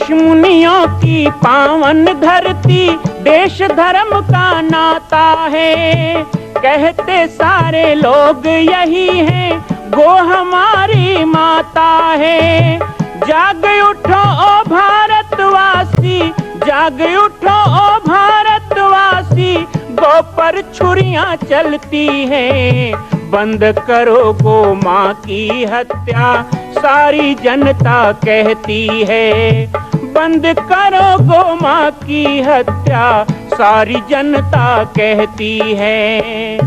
ऋषि मुनियों की पावन धरती, देश धर्म का नाता है। कहते सारे लोग यही हैं, गो हमारी माता है। जाग उठो ओ भारतवासी, जाग उठो ओ भारतवासी, गो पर छुरियां चलती हैं। बंद करो गो माँ की हत्या, सारी जनता कहती है। बंद करो गो माँ की हत्या, सारी जनता कहती है।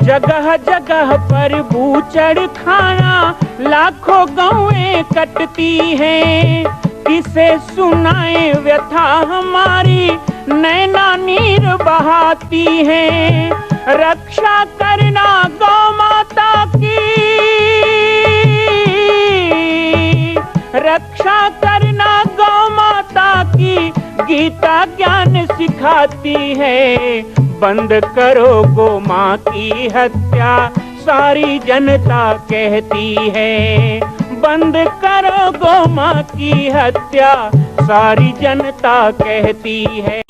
जगह जगह पर बूचड़ खाना, लाखों गौएं कटती हैं। किसे सुनाए व्यथा हमारी, नैना नीर बहाती हैं। रक्षा करना गौ माता की, रक्षा करना गौ माता की, गीता ज्ञान सिखाती है। बंद करो गो माँ की हत्या, सारी जनता कहती है। बंद करो गो माँ की हत्या, सारी जनता कहती है।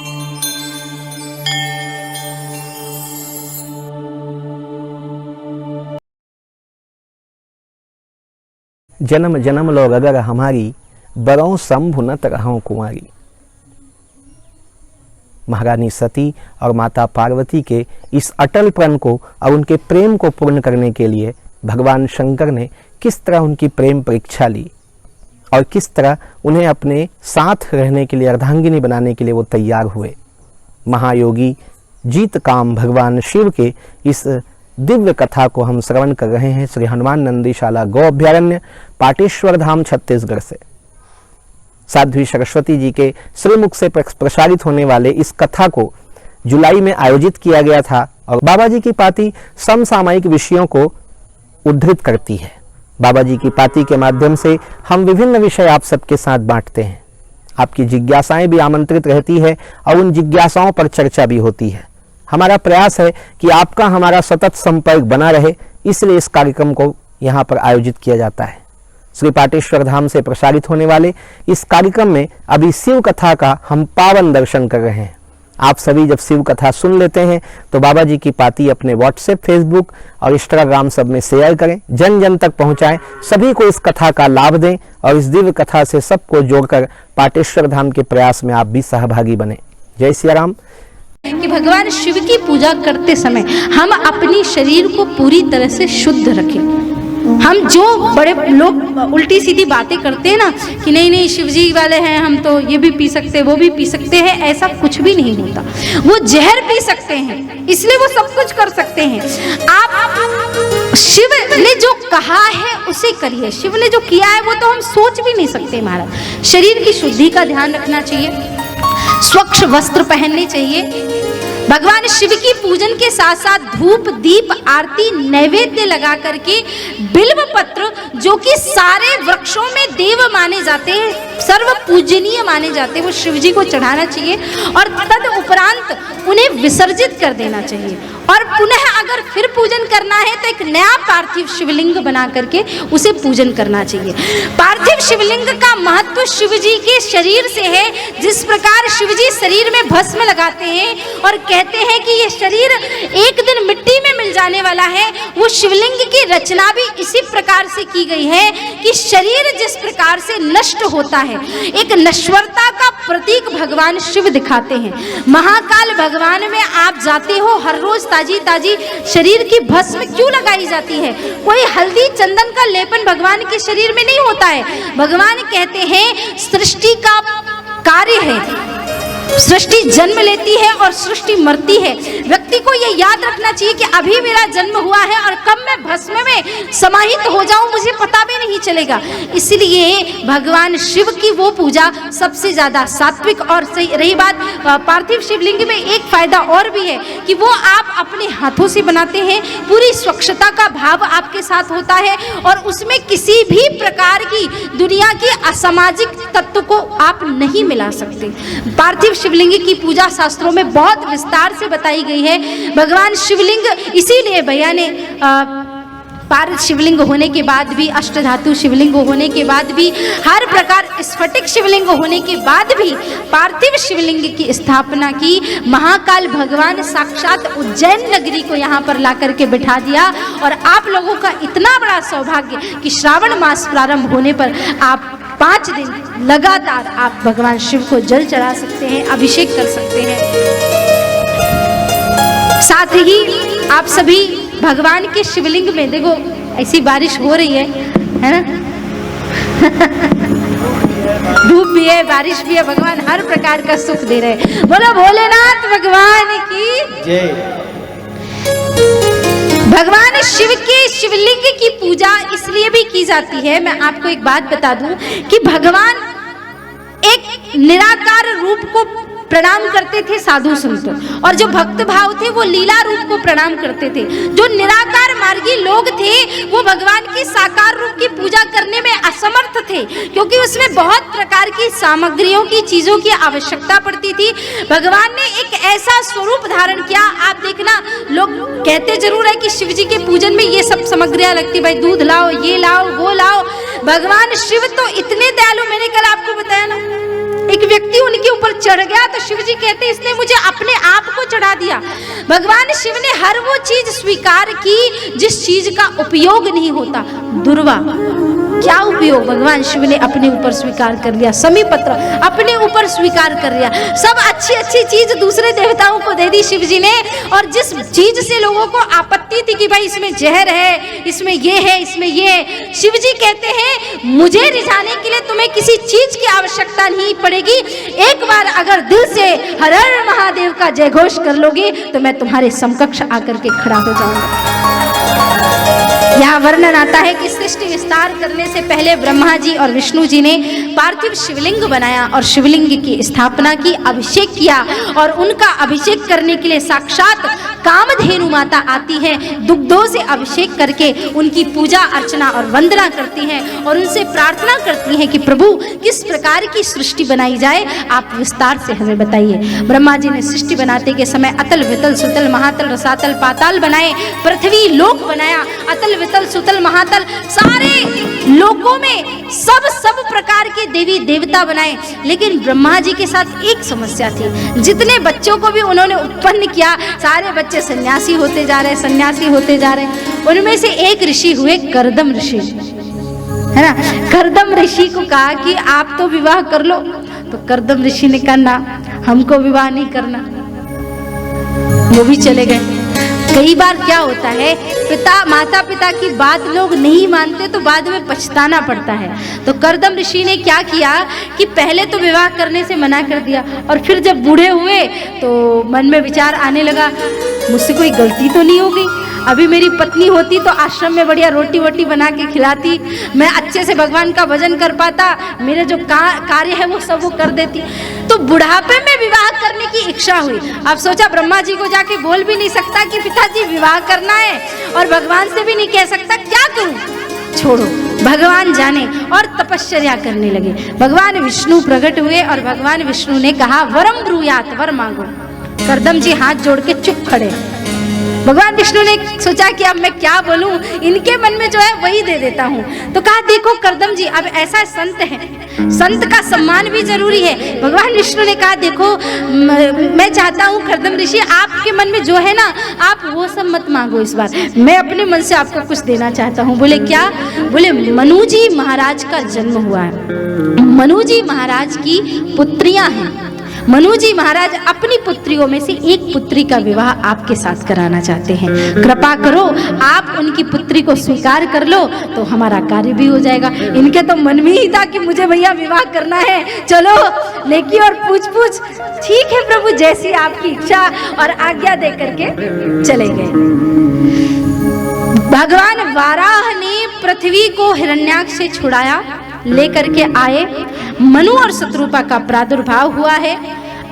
जन्म जन्म लोग अगर हमारी, बरों शंभु न तरहों कुंवारी। महारानी सती और माता पार्वती के इस अटल प्रण को और उनके प्रेम को पूर्ण करने के लिए भगवान शंकर ने किस तरह उनकी प्रेम परीक्षा ली और किस तरह उन्हें अपने साथ रहने के लिए, अर्धांगिनी बनाने के लिए वो तैयार हुए। महायोगी जीत काम भगवान शिव के इस दिव्य कथा को हम श्रवण कर रहे हैं श्री हनुमान नंदीशाला गौ अभ्यारण्य, पाटेश्वर धाम, छत्तीसगढ़ से। साध्वी सरस्वती जी के श्रीमुख से प्रसारित होने वाले इस कथा को जुलाई में आयोजित किया गया था और बाबा जी की पाती समसामयिक विषयों को उद्धृत करती है। बाबा जी की पाती के माध्यम से हम विभिन्न विषय आप सबके साथ बांटते हैं। आपकी जिज्ञासाएं भी आमंत्रित रहती है और उन जिज्ञासाओं पर चर्चा भी होती है। हमारा प्रयास है कि आपका हमारा सतत संपर्क बना रहे, इसलिए इस कार्यक्रम को यहाँ पर आयोजित किया जाता है। श्री पाटेश्वर धाम से प्रसारित होने वाले इस कार्यक्रम में अभी शिव कथा का हम पावन दर्शन कर रहे हैं। आप सभी जब शिव कथा सुन लेते हैं तो बाबा जी की पाती अपने व्हाट्सएप, फेसबुक और इंस्टाग्राम सब में शेयर करें, जन जन तक पहुंचाएं, सभी को इस कथा का लाभ दें और इस दिव्य कथा से सबको जोड़कर पाटेश्वर धाम के प्रयास में आप भी सहभागी बने। जय सिया राम। कि भगवान शिव की पूजा करते समय हम अपनी शरीर को पूरी तरह से शुद्ध रखें। हम जो बड़े लोग उल्टी सीधी बातें करते हैं ना कि नहीं नहीं शिव जी वाले हैं, हम तो ये भी पी सकते हैं, वो भी पी सकते हैं, ऐसा कुछ भी नहीं होता। वो जहर पी सकते हैं, इसलिए वो सब कुछ कर सकते हैं। आप शिव ने जो कहा है उसे करिए, शिव ने जो किया है वो तो हम सोच भी नहीं सकते। महाराज, शरीर की शुद्धि का ध्यान रखना चाहिए, स्वच्छ वस्त्र पहनने चाहिए, भगवान शिव की पूजन के साथ साथ धूप दीप आरती नैवेद्य लगा करके बिल्व पत्र, जो कि सारे वृक्षों में देव माने जाते हैं, सर्व पूजनीय माने जाते हैं, वो शिव जी को चढ़ाना चाहिए और तद उपरांत उन्हें विसर्जित कर देना चाहिए। और पुनः अगर फिर पूजन करना है तो एक नया पार्थिव शिवलिंग बना करके उसे पूजन करना चाहिए। पार्थिव शिवलिंग का महत्व शिव जी के शरीर से है। जिस प्रकार शिव जी शरीर में भस्म लगाते हैं और कहते हैं कि ये शरीर एक दिन मिट्टी में मिल जाने वाला है, वो शिवलिंग की रचना भी इसी प्रकार से की गई है कि शरीर जिस प्रकार से नष्ट होता है, एक नश्वरता का प्रतीक भगवान शिव दिखाते हैं। महाकाल भगवान में आप जाते हो, हर रोज ताजी ताजी शरीर की भस्म क्यों लगाई जाती है? कोई हल्दी चंदन का लेपन भगवान के शरीर में नहीं होता है। भगवान कहते हैं सृष्टि का कार्य है, सृष्टि जन्म लेती है और सृष्टि मरती है। व्यक्ति व्यक्ति को ये याद रखना चाहिए कि अभी मेरा जन्म हुआ है और कब मैं भस्म में समाहित हो जाऊं मुझे पता भी नहीं चलेगा। इसलिए भगवान शिव की वो पूजा सबसे ज्यादा सात्विक और सही। रही बात पार्थिव शिवलिंग में एक फायदा और भी है कि वो आप अपने हाथों से बनाते हैं, पूरी स्वच्छता का भाव आपके साथ होता है और उसमें किसी भी प्रकार की दुनिया की असामाजिक तत्व को आप नहीं मिला सकते। पार्थिव शिवलिंग की पूजा शास्त्रों में बहुत विस्तार से बताई गई है। भगवान शिवलिंग इसीलिए भैया ने पार्थिव शिवलिंग होने के बाद भी, अष्टधातु शिवलिंग होने के बाद भी, हर प्रकार स्फटिक शिवलिंग होने के बाद भी पार्थिव शिवलिंग की स्थापना की। महाकाल भगवान साक्षात उज्जैन नगरी को यहाँ पर ला करके बिठा दिया और आप लोगों का इतना बड़ा सौभाग्य कि श्रावण मास प्रारंभ होने पर आप 5 दिन लगातार आप भगवान शिव को जल चढ़ा सकते हैं, अभिषेक कर सकते हैं। साथ ही आप सभी भगवान के शिवलिंग में देखो ऐसी बारिश हो रही है ना धूप भी है, बारिश भी है, भगवान हर प्रकार का सुख दे रहे हैं। बोलो भोलेनाथ भगवान की जय। भगवान शिव के शिवलिंग की पूजा इसलिए भी की जाती है, मैं आपको एक बात बता दूं कि भगवान एक निराकार रूप को प्रणाम करते थे साधु संतों, और जो भक्त भाव थे वो लीला रूप को प्रणाम करते थे। जो निराकार मार्गी लोग थे वो भगवान की साकार रूप की पूजा करने में असमर्थ थे, क्योंकि उसमें बहुत प्रकार की सामग्रियों की चीजों की आवश्यकता पड़ती थी। भगवान ने एक ऐसा स्वरूप धारण किया। आप देखना, लोग कहते जरूर है कि शिव जी के पूजन में ये सब सामग्रियां लगती, भाई दूध लाओ, ये लाओ, वो लाओ। भगवान शिव तो इतने दयालु, मैंने कल आपको बताया ना, एक व्यक्ति उनके ऊपर चढ़ गया तो शिव जी कहते इसने मुझे अपने आप को चढ़ा दिया। भगवान शिव ने हर वो चीज स्वीकार की जिस चीज का उपयोग नहीं होता। दुर्वा, क्या उपयोग भगवान शिव ने अपने ऊपर स्वीकार कर लिया। समीपत्र अपने ऊपर स्वीकार कर लिया। सब अच्छी अच्छी चीज दूसरे देवताओं को दे दी शिव जी ने, और जिस चीज से लोगों को आपत्ति थी कि भाई इसमें जहर है, इसमें ये है, इसमें ये है, शिव जी कहते हैं मुझे रिझाने के लिए तुम्हें किसी चीज की आवश्यकता नहीं पड़ेगी। एक बार अगर दिल से हर हर महादेव का जय घोष कर लोगे तो मैं तुम्हारे समकक्ष आकर के खड़ा हो जाऊंगा। यहाँ वर्णन आता है कि सृष्टि विस्तार करने से पहले ब्रह्मा जी और विष्णु जी ने पार्थिव शिवलिंग बनाया और शिवलिंग की स्थापना की, अभिषेक किया, और उनका अभिषेक करने के लिए साक्षात कामधेनु माता आती है, दुग्धों से अभिषेक करके उनकी पूजा अर्चना और वंदना करती हैं और उनसे प्रार्थना करती हैं कि प्रभु किस प्रकार की सृष्टि बनाई जाए, आप विस्तार से हमें बताइए। ब्रह्मा जी ने सृष्टि बनाते के समय अतल वितल सुतल महातल रसातल पाताल बनाए, पृथ्वी लोक बनाया, अतल वितल सुतल महातल, सारे लोकों में सब प्रकार के देवी देवता बनाए। लेकिन ब्रह्मा जी के साथ एक समस्या थी, जितने बच्चों को भी उन्होंने उत्पन्न किया सारे बच्चे सन्यासी होते जा रहे, सन्यासी होते जा रहे। उनमें से एक ऋषि हुए कर्दम ऋषि, है ना। कर्दम ऋषि को कहा कि आप तो विवाह कर लो, तो कर्दम ऋषि ने कहा ना, हमको विवाह नहीं करना, वो भी चले गए। कई बार क्या होता है, माता पिता की बात लोग नहीं मानते तो बाद में पछताना पड़ता है। तो कर्दम ऋषि ने क्या किया कि पहले तो विवाह करने से मना कर दिया, और फिर जब बूढ़े हुए तो मन में विचार आने लगा मुझसे कोई गलती तो नहीं हो गई, अभी मेरी पत्नी होती तो आश्रम में बढ़िया रोटी वोटी बना के खिलाती, मैं अच्छे से भगवान का भजन कर पाता, मेरे जो कार्य है वो सब वो कर देती। तो बुढ़ापे में विवाह करने की इच्छा हुई। अब सोचा ब्रह्मा जी को जाके बोल भी नहीं सकता कि पिताजी विवाह करना है, और भगवान से भी नहीं कह सकता, क्या करूं, छोड़ो भगवान जाने, और तपश्चर्या करने लगे। भगवान विष्णु प्रकट हुए और भगवान विष्णु ने कहा वरम ब्रूयात, वर मांगो। कर्दम जी हाथ जोड़ के चुप खड़े। भगवान विष्णु ने सोचा कि अब मैं क्या बोलूं, इनके मन में जो है वही दे देता हूं। तो कहा देखो कर्दम जी, अब ऐसा संत है, संत का सम्मान भी जरूरी है। भगवान विष्णु ने कहा देखो मैं चाहता हूं कर्दम ऋषि, आपके मन में जो है ना आप वो सब मत मांगो, इस बार मैं अपने मन से आपको कुछ देना चाहता हूं। बोले क्या? बोले मनु जी महाराज का जन्म हुआ है, मनु जी महाराज की पुत्रियां हैं, मनु जी महाराज अपनी पुत्रियों में से एक पुत्री का विवाह आपके साथ कराना चाहते हैं। कृपा करो, आप उनकी पुत्री को स्वीकार कर लो तो हमारा कार्य भी हो जाएगा। इनके तो मन में ही था कि मुझे भैया विवाह करना है, चलो लेकी और पूछ ठीक है प्रभु, जैसी आपकी इच्छा, और आज्ञा दे करके चले गए। भगवान वाराह ने पृथ्वी को हिरण्याक्ष से छुड़ाया, लेकर के आए। मनु और शत्रुपा का प्रादुर्भाव हुआ है।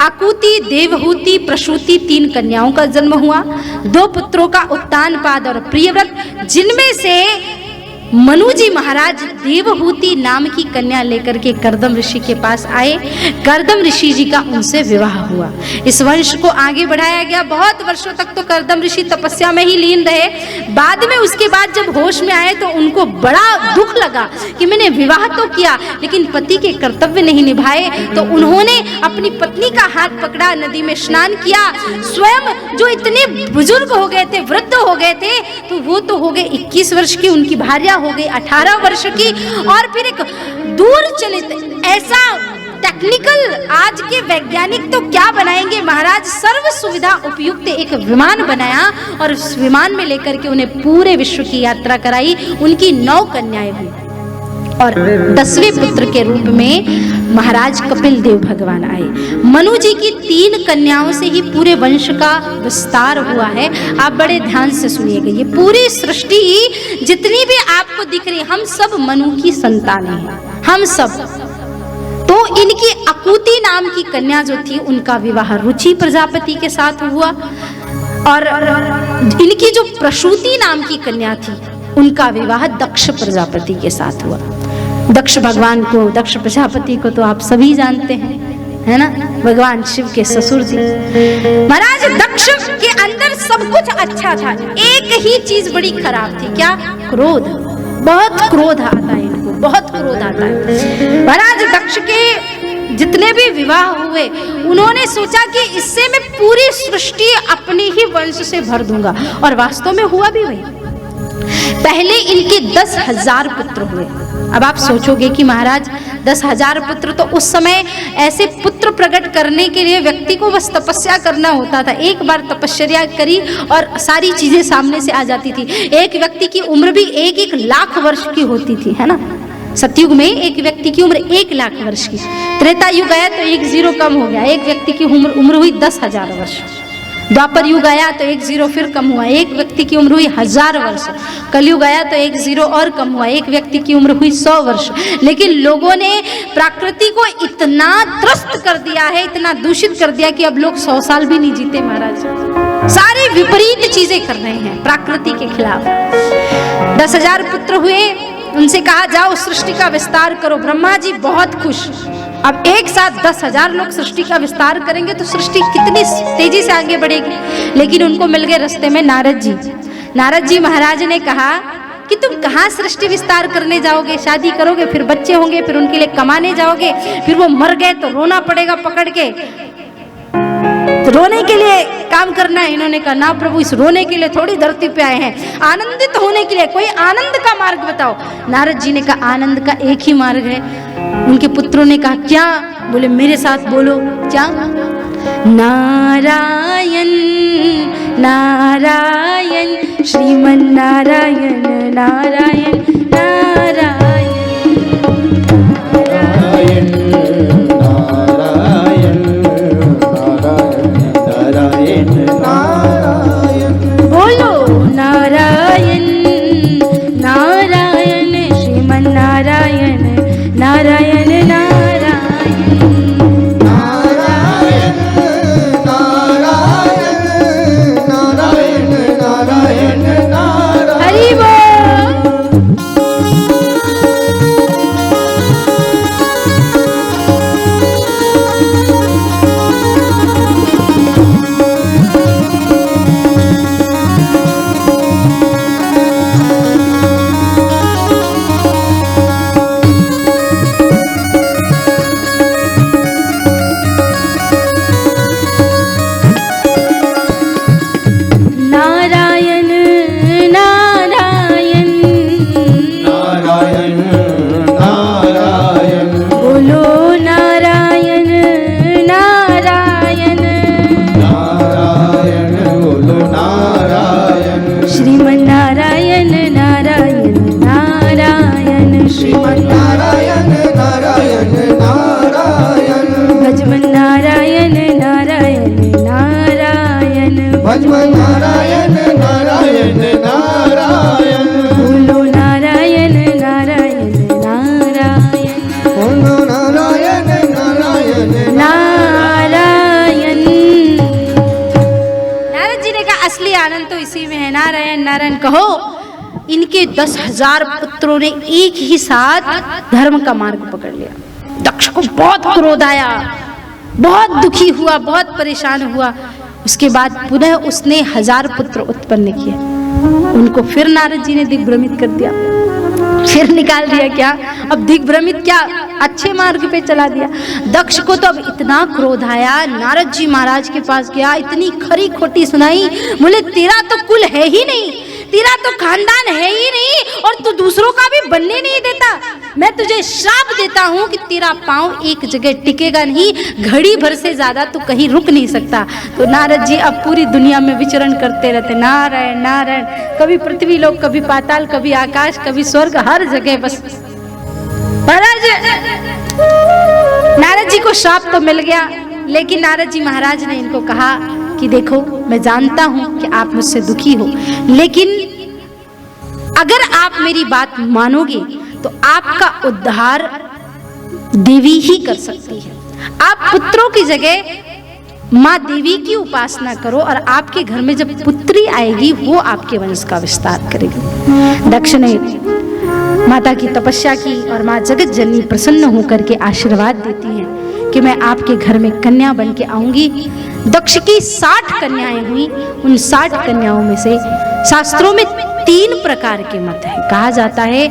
आकुति, देवहूति, प्रसूति 3 कन्याओं का जन्म हुआ। 2 पुत्रों का उत्तानपाद और प्रियव्रत, जिनमें से मनु जी महाराज देवहूति नाम की कन्या लेकर के कर्दम ऋषि के पास आए। कर्दम ऋषि जी का उनसे विवाह हुआ। इस वंश को आगे बढ़ाया गया। बहुत वर्षों तक तो कर्दम ऋषि तपस्या में ही लीन रहे। बाद में उसके बाद जब होश में आए तो उनको बड़ा दुख लगा कि मैंने विवाह तो किया लेकिन पति के कर्तव्य नहीं निभाए। तो उन्होंने अपनी पत्नी का हाथ पकड़ा, नदी में स्नान किया। स्वयं जो इतने बुजुर्ग हो गए थे, वृद्ध हो गए थे, तो वो तो हो गए 21 वर्ष की, उनकी भार्या हो गई 18 वर्ष की। और फिर एक दूर चलित ऐसा टेक्निकल, आज के वैज्ञानिक तो क्या बनाएंगे महाराज, सर्व सुविधा उपयुक्त एक विमान बनाया और उस विमान में लेकर के उन्हें पूरे विश्व की यात्रा कराई। उनकी 9 कन्याएं हुई और 10वें पुत्र के रूप में महाराज कपिल देव भगवान आए। मनु जी की 3 कन्याओं से ही पूरे वंश का विस्तार हुआ है। आप बड़े ध्यान से सुनिएगा, ये पूरी सृष्टि जितनी भी आपको दिख रही, हम सब मनु की संतानें हैं, हम सब। तो इनकी अकुति नाम की कन्या जो थी, उनका विवाह रुचि प्रजापति के साथ हुआ। और इनकी जो प्रसूति नाम की कन्या थी, उनका विवाह दक्ष प्रजापति के साथ हुआ। दक्ष भगवान को, दक्ष प्रजापति को तो आप सभी जानते हैं, है ना, भगवान शिव के ससुर जी। महाराज दक्ष के अंदर सब कुछ अच्छा था, एक ही चीज बड़ी खराब थी, क्या? क्रोध। बहुत क्रोध आता है इनको, बहुत क्रोध आता है। महाराज दक्ष के जितने भी विवाह हुए, उन्होंने सोचा कि इससे मैं पूरी सृष्टि अपने ही वंश से भर दूंगा, और वास्तव में हुआ भी वही। पहले इनके 10,000 पुत्र हुए। अब आप सोचोगे कि महाराज 10,000 पुत्र, तो उस समय ऐसे पुत्र प्रकट करने के लिए व्यक्ति को बस तपस्या करना होता था। एक बार तपस्या करी और सारी चीजें सामने से आ जाती थी। एक व्यक्ति की उम्र भी 1-1 लाख वर्ष की होती थी, है ना। सतयुग में एक व्यक्ति की उम्र 1 लाख वर्ष की, त्रेता युग आया तो 1 0 कम हो गया, एक व्यक्ति की उम्र हुई 10,000 वर्ष। द्वापर युग आया तो 1 0 फिर कम हुआ, एक व्यक्ति की उम्र हुई 1000 वर्ष। कलयुग आया तो 1 0 और कम हुआ, एक व्यक्ति की उम्र हुई 100 वर्ष। लेकिन लोगों ने प्रकृति को इतना त्रस्त कर दिया है, इतना दूषित कर दिया कि अब लोग 100 साल भी नहीं जीते महाराज। सारे विपरीत चीजें कर रहे हैं प्रकृति के खिलाफ। 10,000 पुत्र हुए, उनसे कहा जाओ सृष्टि का विस्तार करो। ब्रह्मा जी बहुत खुश। अब एक साथ 10,000 लोग सृष्टि का विस्तार करेंगे तो सृष्टि कितनी तेजी से आगे बढ़ेगी। लेकिन उनको मिल गए रास्ते में नारद जी। नारद जी महाराज ने कहा कि तुम कहाँ सृष्टि विस्तार करने जाओगे, शादी करोगे, फिर बच्चे होंगे, फिर उनके लिए कमाने जाओगे, फिर वो मर गए तो रोना पड़ेगा पकड़ के, तो रोने के लिए काम करना है। इन्होंने कहा ना प्रभु, इस रोने के लिए थोड़ी धरती पे आए हैं, आनंदित होने के लिए कोई आनंद का मार्ग बताओ। नारद जी ने कहा आनंद का एक ही मार्ग है। उनके पुत्रों ने कहा क्या? बोले मेरे साथ बोलो, क्या? नारायण नारायण श्रीमन नारायण नारायण नारायण नारायण नारायण नारायण नारायण बोलो नारायण नारायण श्रीमन नारायण नारायण नारायण नारायण नारायण नारायण नारायण नारायण हरि बोल। नारायण कहो, इनके 10,000 पुत्रों ने एक ही साथ धर्म का मार्ग पकड़ लिया। दक्ष को बहुत क्रोध आया, बहुत दुखी हुआ, बहुत परेशान हुआ। उसके बाद पुनः उसने 1000 पुत्र उत्पन्न किए। उनको फिर नारद जी ने दिग्भ्रमित कर दिया, फिर निकाल दिया। क्या अब दिग्भ्रमित, क्या अच्छे मार्ग पे चला दिया। दक्ष को तो अब इतना क्रोध आया, नारद जी महाराज के पास गया, इतनी खरी खोटी सुनाई। बोले तेरा तो कुल है ही नहीं, तेरा तो खानदान है ही नहीं, और तू दूसरों का भी बनने नहीं देता। मैं तुझे श्राप देता हूं कि तेरा पांव एक जगह टिकेगा नहीं, घड़ी भर से ज्यादा तू कहीं रुक नहीं सकता। तो नारद जी अब पूरी दुनिया में विचरण करते रहते, नारायण नारायण, कभी पृथ्वी लोक, कभी पाताल, कभी आकाश, कभी स्वर्ग, हर जगह बस महाराज। नारद जी को श्राप तो मिल गया, लेकिन नारद जी महाराज ने इनको कहा कि देखो, मैं जानता हूं कि आप मुझसे दुखी हो, लेकिन अगर आप मेरी बात मानोगे तो आपका उद्धार देवी ही कर सकती है। आप पुत्रों की जगह माँ देवी की उपासना करो, और आपके घर में जब पुत्री आएगी वो आपके वंश का विस्तार करेगी। दक्ष ने माता की तपस्या की, और माँ जगत जननी प्रसन्न होकर के आशीर्वाद देती हैं कि मैं आपके घर में कन्या बन के आऊंगी। दक्ष की 60 कन्याएं हुई। उन 60 कन्याओं में से शास्त्रों में 3 प्रकार के मत हैं। कहा जाता है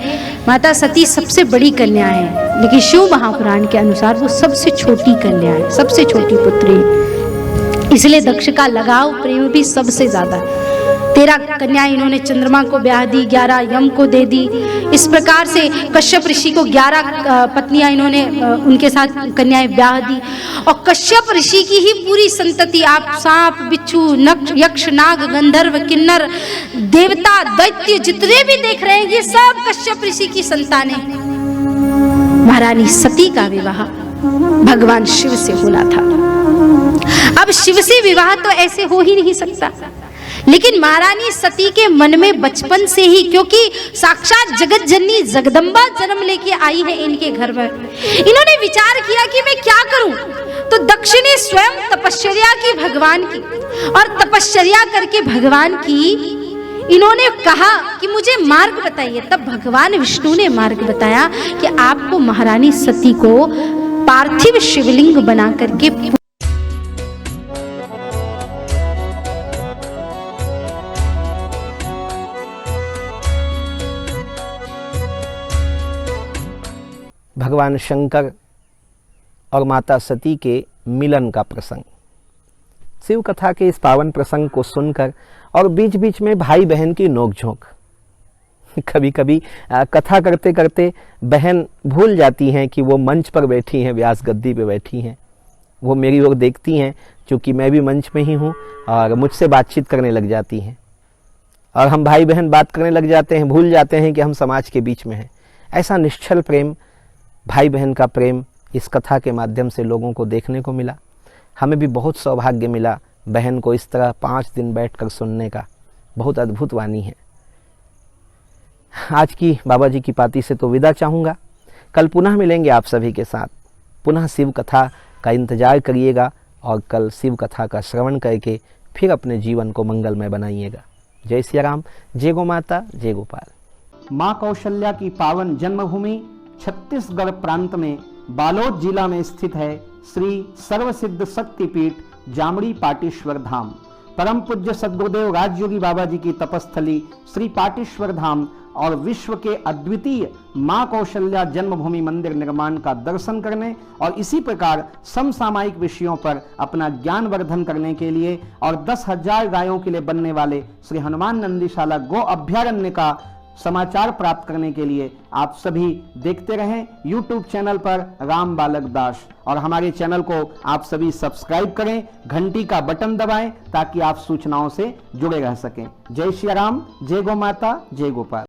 माता सती सबसे बड़ी कन्या है, लेकिन शिव महापुराण के अनुसार वो सबसे छोटी कन्या है, सबसे छोटी पुत्री है। इसलिए दक्ष का लगाव प्रेम भी सबसे ज्यादा। 13 कन्या इन्होंने चंद्रमा को ब्याह दी, 11 यम को दे दी। इस प्रकार से कश्यप ऋषि को 11 पत्नियां इन्होंने उनके साथ कन्याएं ब्याह दी। और कश्यप ऋषि की ही पूरी संतति, आप सांप, बिच्छू, यक्ष, नाग, गंधर्व, किन्नर, देवता, दैत्य जितने भी देख रहे हैं, ये सब कश्यप ऋषि की संतानें। महारानी सती का विवाह भगवान शिव से होना था। अब शिव से विवाह तो ऐसे हो ही नहीं सकता, लेकिन महारानी सती के मन में बचपन से ही, क्योंकि साक्षात जगत जननी जगदम्बा जन्म लेके आई है इनके घर में, इन्होंने विचार किया कि मैं क्या करूं। तो दक्ष ने स्वयं तपश्चर्या की भगवान की, और तपश्चर्या करके भगवान की इन्होंने कहा कि मुझे मार्ग बताइए। तब भगवान विष्णु ने मार्ग बताया कि आपको महारानी सती को पार्थिव शिवलिंग बना करके भगवान शंकर और माता सती के मिलन का प्रसंग। शिव कथा के इस पावन प्रसंग को सुनकर और बीच बीच में भाई बहन की नोकझोंक, कभी कभी कथा करते करते बहन भूल जाती हैं कि वो मंच पर बैठी हैं, व्यास गद्दी पे बैठी हैं। वो मेरी ओर देखती हैं, क्योंकि मैं भी मंच में ही हूँ, और मुझसे बातचीत करने लग जाती हैं, और हम भाई बहन बात करने लग जाते हैं, भूल जाते हैं कि हम समाज के बीच में हैं। ऐसा निश्चल प्रेम, भाई बहन का प्रेम इस कथा के माध्यम से लोगों को देखने को मिला। हमें भी बहुत सौभाग्य मिला बहन को इस तरह 5 दिन बैठकर सुनने का। बहुत अद्भुत वाणी है। आज की बाबा जी की पाती से तो विदा चाहूँगा। कल पुनः मिलेंगे आप सभी के साथ। पुनः शिव कथा का इंतजार करिएगा, और कल शिव कथा का श्रवण करके फिर अपने जीवन को मंगलमय बनाइएगा। जय सिया राम, जय गो माता, जय गोपाल। माँ कौशल्या की पावन जन्मभूमि छत्तीसगढ़ प्रांत में बालोद जिला में स्थित है श्री सर्वसिद्ध शक्तिपीठ जामड़ी पाटेश्वर धाम। परम पूज्य सद्गुरुदेव राजयोगी बाबा जी की तपस्थली श्री पाटेश्वर धाम और विश्व के अद्वितीय माँ कौशल्या जन्मभूमि मंदिर निर्माण का दर्शन करने और इसी प्रकार समसामयिक विषयों पर अपना ज्ञान वर्धन करने के लिए और 10,000 गायों के लिए बनने वाले श्री हनुमान नंदीशाला गो अभ्यारण्य का समाचार प्राप्त करने के लिए आप सभी देखते रहें YouTube चैनल पर राम बालक दास, और हमारे चैनल को आप सभी सब्सक्राइब करें, घंटी का बटन दबाएं ताकि आप सूचनाओं से जुड़े रह सकें। जय श्री राम, जय गो माता, जय गोपाल।